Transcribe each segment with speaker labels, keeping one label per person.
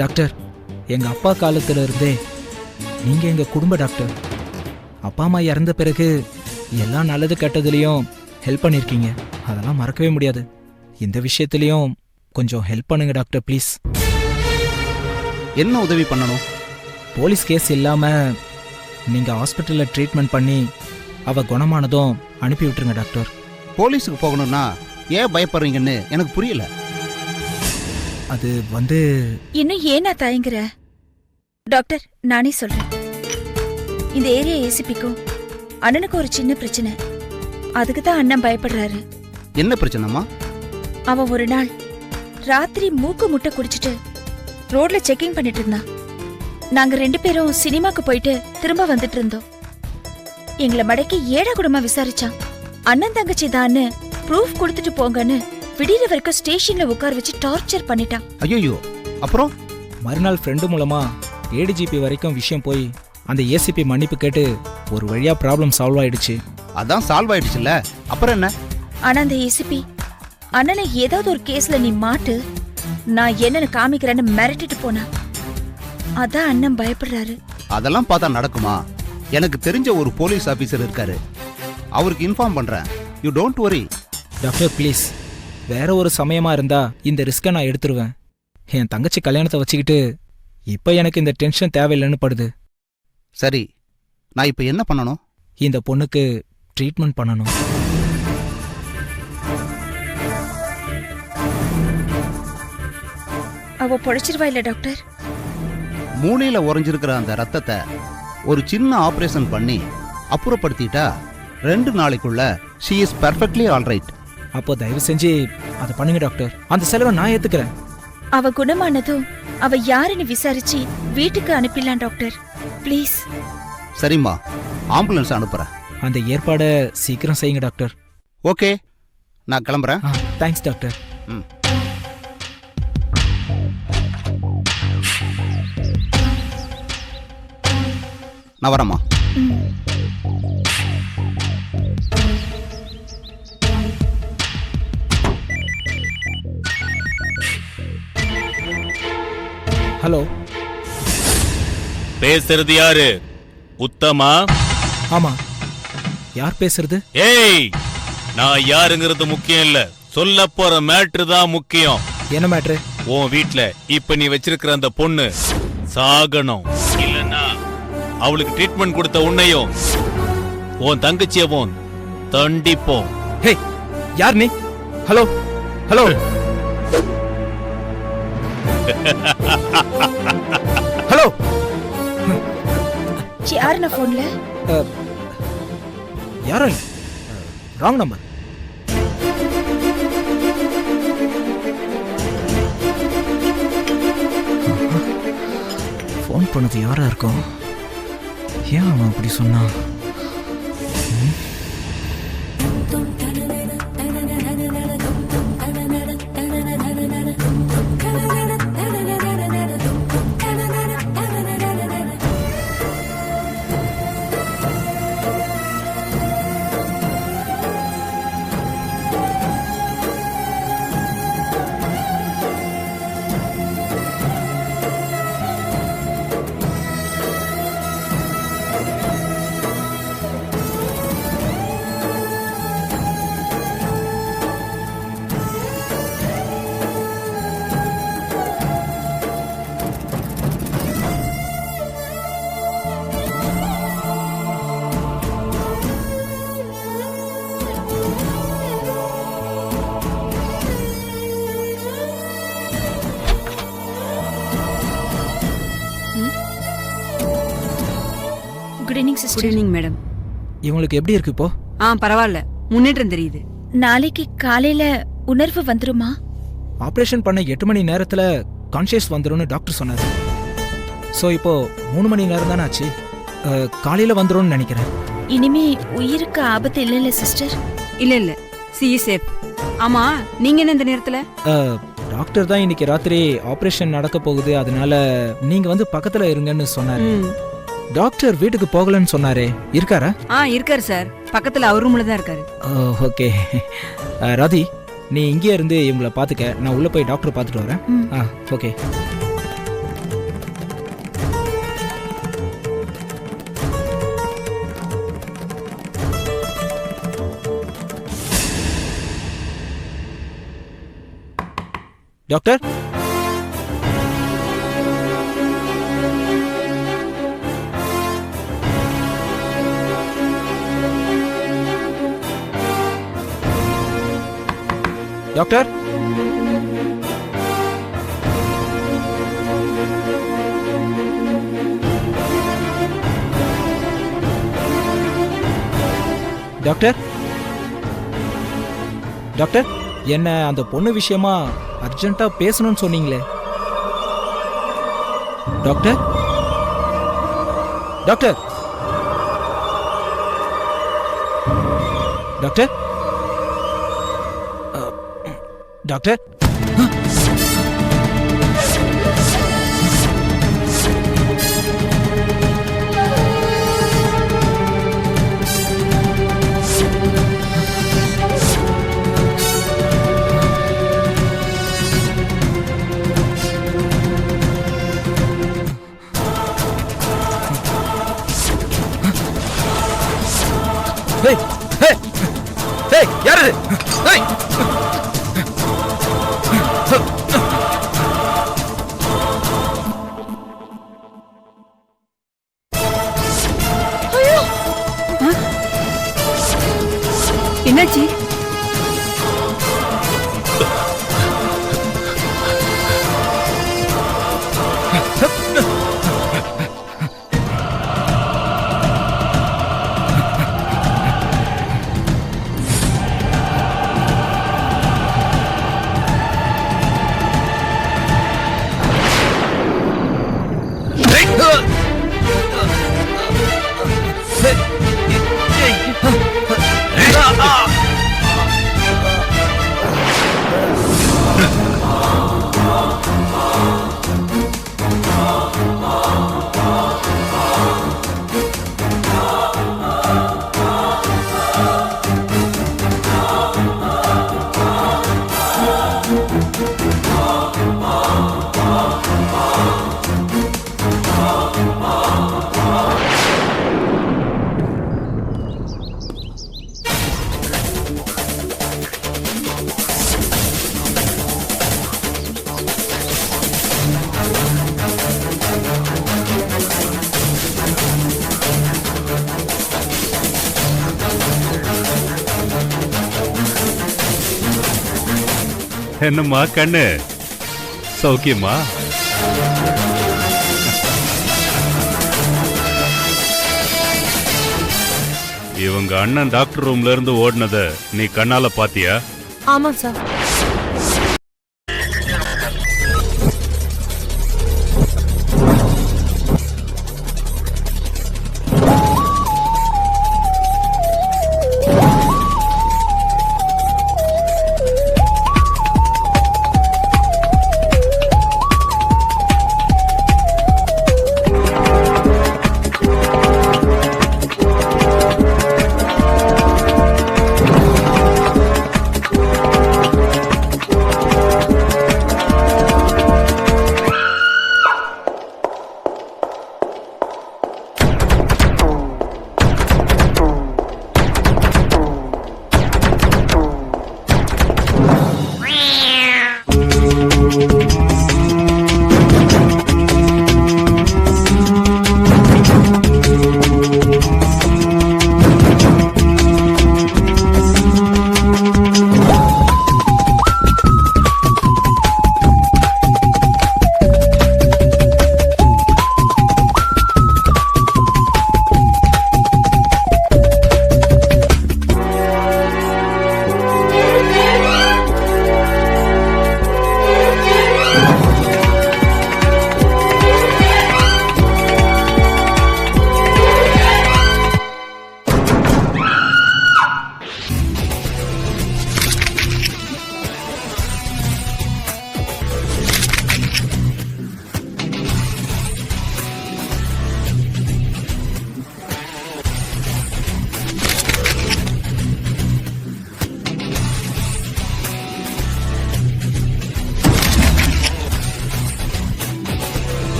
Speaker 1: Doctor, எங்க அப்பா காலத்துல இருந்தே நீங்க எங்க குடும்ப டாக்டர். அப்பா அம்மா இறந்த பிறகு எல்லா நல்லது கெட்டதுலயும் ஹெல்ப் பண்ணிருக்கீங்க. அதெல்லாம் மறக்கவே முடியாது. இந்த விஷயத்துலயும் கொஞ்சம் ஹெல்ப் பண்ணுங்க டாக்டர், ப்ளீஸ்.
Speaker 2: என்ன உதவி பண்ணணும்?
Speaker 1: போலீஸ் கேஸ் இல்லாம நீங்க ஹாஸ்பிட்டல்ல ட்ரீட்மெண்ட் பண்ணி அவ குணமானதும் அனுப்பி விட்டுருங்க டாக்டர்.
Speaker 2: போலீஸுக்கு போகணும்னா ஏன் பயப்படுறீங்கன்னு எனக்கு புரியல.
Speaker 1: அது வந்து
Speaker 3: இன்னும் ஏனா தயங்குற? டாக்டர், நானே சொல்றேன். இந்த ஏரியா ஏசிபிக்கும் அண்ணனுக்கு ஒரு சின்ன பிரச்சனை. அதுக்கு தான் அண்ணன் பயப்படுறாரு.
Speaker 2: என்ன பிரச்சனைமா?
Speaker 3: அவன் ஒரு நாள் ராத்திரி மூக்கு முட்டை குடிச்சிட்டு ரோட்ல செக்கிங் பண்ணிட்டு இருந்தான். நாங்க 2 பேரும் சினிமாக்கு போயிட்டு திரும்ப வந்துட்டு இருந்தோம். எங்களை மடக்கி ஏழை குடும்பமா விசாரிச்சான். அண்ணன் தங்கச்சி தான்னு ப்ரூஃப் கொடுத்துட்டு போங்கன்னு விடிய வரைக்கும் ஸ்டேஷன்ல உட்கார வச்சு டார்ச்சர் பண்ணிட்டான்.
Speaker 2: ஐயோ, அப்புறம்
Speaker 1: மறுநாள் ஃப்ரெண்டு மூலமா ஏடிஜிபி வரைக்கும் விஷயம் போய் அந்த ஏசிபி மன்னிப்பு கேட்டு ஒரு வழியா ப்ராப்ளம் சால்வ் ஆயிடுச்சு.
Speaker 2: அதான் சால்வ் ஆயிடுச்சுல்ல, அப்புறம் என்ன?
Speaker 3: ஆனா அந்த ஏசிபி அண்ணனை ஏதாவது ஒரு கேஸ்ல நீ மாட்டு, நான் என்னன்னு காமிக்கிறேன்னு மிரட்டிட்டு போனா. அதான் அண்ணன் பயப்படுறாரு.
Speaker 2: அதெல்லாம் பார்த்தா நடக்குமா? எனக்கு தெரிஞ்ச ஒரு போலீஸ் ஆபீசர் இருக்காரு, அவருக்கு இன்ஃபார்ம் பண்றேன். You don't worry.
Speaker 1: Doctor please, வேற ஒரு சமயமா இருந்தா இந்த ரிஸ்கை நான் எடுத்துருவேன். என் தங்கச்சி கல்யாணத்தை வச்சுக்கிட்டு இப்ப எனக்கு இந்த டென்ஷன் தேவையில்லைன்னு படுது.
Speaker 2: சரி, நான் இப்ப என்ன பண்ணணும்?
Speaker 1: இந்த பொண்ணுக்கு ட்ரீட்மெண்ட் பண்ணணும்.
Speaker 3: அவ பொழைச்சிருவா இல்ல டாக்டர்?
Speaker 2: மூளையில உறைஞ்சிருக்கிற அந்த ரத்தத்தை ஒரு சின்ன ஆபரேஷன் பண்ணி அப்புறப்படுத்திட்டா 2 நாளைக்குள்ள she is perfectly all right.
Speaker 1: அப்போ தயவு செஞ்சு அதை பண்ணுங்க டாக்டர். அந்த செலவை நான் ஏத்துக்கிறேன்.
Speaker 3: அவ குணமானதும் அவ யாருன்னு விசாரிச்சு வீட்டுக்கு அனுப்பிடலாம் டாக்டர், ப்ளீஸ்.
Speaker 2: சரிம்மா, ஆம்புலன்ஸ் அனுப்புறேன்.
Speaker 1: அந்த ஏற்பாடை சீக்கிரம் செய்யுங்க டாக்டர்.
Speaker 2: ஓகே, நான் கிளம்புறேன்.
Speaker 1: Thanks doctor.
Speaker 2: நான் வரேம்மா.
Speaker 1: ஹலோ,
Speaker 4: பேசுறது யாரு? உத்தமா?
Speaker 1: ஆமா, யார் பேசுறது?
Speaker 4: ஏய், நான் யாருங்கிறது முக்கியம் இல்ல, சொல்ல போற மேட்ரு தான் முக்கியம்.
Speaker 1: என்ன மேட்ரு?
Speaker 4: உன் வீட்ல இப்ப நீ வச்சிருக்கிற அந்த பொண்ணு சாகணும். இல்லன்னா அவளுக்கு ட்ரீட்மெண்ட் கொடுத்த உன்னையும் உன் தங்கச்சியவும் தண்டிப்போம்.
Speaker 1: ஹே, யார் நீ? Hello hello. ஹலோ,
Speaker 3: யாருண்ணா போன்ல?
Speaker 1: யாரும் இல்லை, ராங் நம்பர். ஃபோன் பண்ணது யாரா இருக்கும்? ஏன் அவன் அப்படி சொன்னான்?
Speaker 3: Good evening sister.
Speaker 5: Good evening madam.
Speaker 1: இவங்களுக்கு எப்படி இருக்கு இப்போ?
Speaker 5: பரவாயில்ல, முன்னேற்றம் தெரியுது.
Speaker 3: நாளைக்கு காலையில உணர்வு வந்துருமா?
Speaker 1: ஆபரேஷன் பண்ண 8 மணி நேரத்துல கான்ஷியஸ் வந்துரும்னு டாக்டர் சொன்னாரு. ஸோ இப்போ 3 மணி நேரம் தானே ஆச்சு. காலையில வந்துரும்னு நினைக்கிறேன்.
Speaker 3: இனிமே உயிருக்கு ஆபத்து இல்லைல்ல சிஸ்டர்?
Speaker 5: இல்ல, சி சேஃப். ஆமா, நீங்க என்ன இந்த நேரத்துல?
Speaker 1: டாக்டர் தான் இன்னைக்கு ராத்திரி ஆபரேஷன் நடக்க போகுது, அதனால நீங்க வந்து பக்கத்துல இருங்கன்னு சொன்னாரு. டாக்டர் வீட்டுக்கு போகலன்னு சொன்னாரே, இருக்காரா?
Speaker 5: இருக்காரு சார், பக்கத்துல அவர் ரூம்ல தான் இருக்காரு.
Speaker 1: ஓகே ராதி, நீ இங்கே இருந்து இவங்களை பாத்துக்க, நான் உள்ள போய் டாக்டர் பார்த்துட்டு வரேன். Okay. Doctor doctor doctor doctor என்ன அந்த பொண்ணு விஷயமா அர்ஜென்ட்டா பேசணும்னு சொன்னீங்களே doctor doctor doctor doctor hey hey hey யார் இது ஹேய்
Speaker 5: என்னாச்சு?
Speaker 6: என்னம்மா கண்ணு சௌக்கியமா? இவங்க அண்ணன் டாக்டர் ரூம்ல இருந்து ஓடினத நீ கண்ணால பாத்தியா?
Speaker 7: ஆமா sir.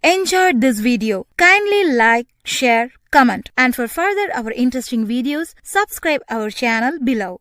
Speaker 7: enjoyed this video, kindly like, share, comment, and for further our interesting videos, subscribe our channel below.